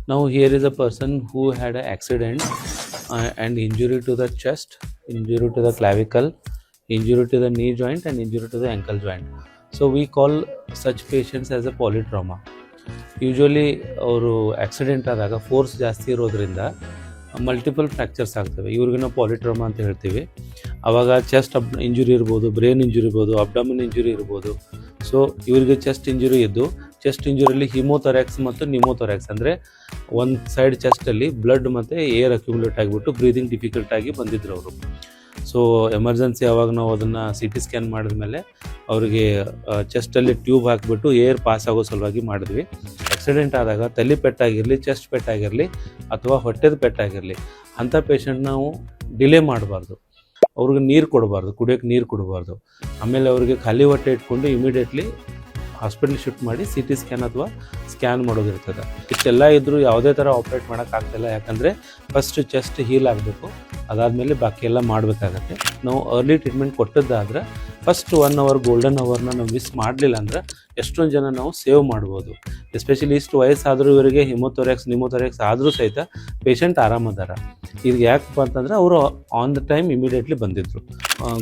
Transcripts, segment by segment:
Now here is a person who had an accident and injury to the chest, injury to the clavicle, injury to the knee joint and injury to the ankle joint. So we call such patients as a polytrauma. Usually ಅವರು accident ಆದಾಗ force ಜಾಸ್ತಿ ಇರೋದ್ರಿಂದ multiple fractures ಆಗ್ತವೆ. ಇವ್ರಿಗೆ ನಾವು polytrauma ಅಂತ ಹೇಳ್ತೀವಿ. ಆವಾಗ ಚೆಸ್ಟ್ ಇಂಜುರಿ ಇರ್ಬೋದು, ಬ್ರೈನ್ ಇಂಜುರಿ ಇರ್ಬೋದು, ಅಬ್ಡಮಿನ್ ಇಂಜುರಿ ಇರ್ಬೋದು. ಸೊ ಇವರಿಗೆ ಚೆಸ್ಟ್ ಇಂಜುರಿ ಇದ್ದು, ಚೆಸ್ಟ್ ಇಂಜುರಿಯಲ್ಲಿ ಹಿಮೋಥೊರ್ಯಾಕ್ಸ್ ಮತ್ತು ನಿಮೋಥೊರ್ಯಾಕ್ಸ್ ಅಂದರೆ ಒಂದು ಸೈಡ್ ಚೆಸ್ಟಲ್ಲಿ ಬ್ಲಡ್ ಮತ್ತು ಏರ್ ಅಕ್ಯುಮುಲೇಟ್ ಆಗಿಬಿಟ್ಟು ಬ್ರೀದಿಂಗ್ ಡಿಫಿಕಲ್ಟ್ ಆಗಿ ಬಂದಿದ್ರು ಅವರು. ಸೊ ಎಮರ್ಜೆನ್ಸಿ ಆವಾಗ ನಾವು ಅದನ್ನು CT ಸ್ಕ್ಯಾನ್ ಮಾಡಿದ್ಮೇಲೆ ಅವರಿಗೆ ಚೆಸ್ಟಲ್ಲಿ ಟ್ಯೂಬ್ ಹಾಕಿಬಿಟ್ಟು ಏರ್ ಪಾಸ್ ಆಗೋ ಸಲುವಾಗಿ ಮಾಡಿದ್ವಿ. ಆಕ್ಸಿಡೆಂಟ್ ಆದಾಗ ತಲೆ ಪೆಟ್ಟಾಗಿರಲಿ, ಚೆಸ್ಟ್ ಪೆಟ್ಟಾಗಿರಲಿ ಅಥವಾ ಹೊಟ್ಟೆದ ಪೆಟ್ಟಾಗಿರಲಿ, ಅಂಥ ಪೇಷಂಟ್ ನಾವು ಡಿಲೇ ಮಾಡಬಾರ್ದು. ಅವ್ರಿಗೆ ನೀರು ಕೊಡಬಾರ್ದು, ಕುಡಿಯೋಕ್ಕೆ ನೀರು ಕೊಡಬಾರ್ದು. ಆಮೇಲೆ ಅವರಿಗೆ ಖಾಲಿ ಹೊಟ್ಟೆ ಇಟ್ಕೊಂಡು ಇಮಿಡಿಯೇಟ್ಲಿ ಹಾಸ್ಪಿಟ್ಲ್ ಶಿಫ್ಟ್ ಮಾಡಿ CT ಸ್ಕ್ಯಾನ್ ಅಥವಾ ಸ್ಕ್ಯಾನ್ ಮಾಡೋದಿರ್ತದೆ. ಇಷ್ಟೆಲ್ಲ ಇದ್ದರೂ ಯಾವುದೇ ಥರ ಆಪ್ರೇಟ್ ಮಾಡೋಕ್ಕಾಗ್ತಿಲ್ಲ, ಯಾಕಂದರೆ ಫಸ್ಟ್ ಚೆಸ್ಟ್ ಹೀಲ್ ಆಗಬೇಕು, ಅದಾದಮೇಲೆ ಬಾಕಿ ಎಲ್ಲ ಮಾಡಬೇಕಾಗತ್ತೆ. ನಾವು ಅರ್ಲಿ ಟ್ರೀಟ್ಮೆಂಟ್ ಕೊಟ್ಟದ್ದಾದ್ರೆ ಫಸ್ಟ್ 1 hour ಗೋಲ್ಡನ್ ಅವರ್ನ ನಾವು ಮಿಸ್ ಮಾಡಲಿಲ್ಲ ಅಂದ್ರೆ ಎಷ್ಟೊಂದು ಜನ ನಾವು ಸೇವ್ ಮಾಡ್ಬೋದು. ಎಸ್ಪೆಷಲಿ ಇಷ್ಟು ವಯಸ್ಸಾದರೂ ಇವರಿಗೆ ಹಿಮೋಥೊರ್ಯಾಕ್ಸ್ ನಿಮೋಥೊರ್ಯಾಕ್ಸ್ ಆದರೂ ಸಹಿತ ಪೇಷಂಟ್ ಆರಾಮದಾರ. ಈಗ ಯಾಕಪ್ಪ ಅಂತಂದರೆ ಅವರು ಆನ್ ದ ಟೈಮ್ ಇಮಿಡಿಯೇಟ್ಲಿ ಬಂದಿದ್ದರು.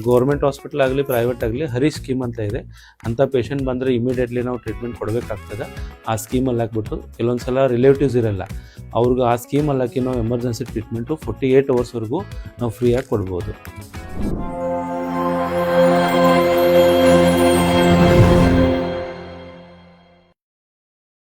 ಗೌರ್ಮೆಂಟ್ ಹಾಸ್ಪಿಟಲ್ ಆಗಲಿ ಪ್ರೈವೇಟ್ ಆಗಲಿ ಹರಿ ಸ್ಕೀಮ್ ಅಂತ ಇದೆ. ಅಂಥ ಪೇಷಂಟ್ ಬಂದರೆ ಇಮಿಡಿಯೇಟ್ಲಿ ನಾವು ಟ್ರೀಟ್ಮೆಂಟ್ ಕೊಡಬೇಕಾಗ್ತದೆ. ಆ ಸ್ಕೀಮಲ್ಲಿ ಹಾಕ್ಬಿಟ್ಟು ಕೆಲವೊಂದು ಸಲ ರಿಲೇಟಿವ್ಸ್ ಇರೋಲ್ಲ, ಅವ್ರಿಗೆ ಆ ಸ್ಕೀಮಲ್ಲಿ ಹಾಕಿ ನಾವು ಎಮರ್ಜೆನ್ಸಿ ಟ್ರೀಟ್ಮೆಂಟು 48 hours ನಾವು ಫ್ರೀಯಾಗಿ ಕೊಡ್ಬೋದು.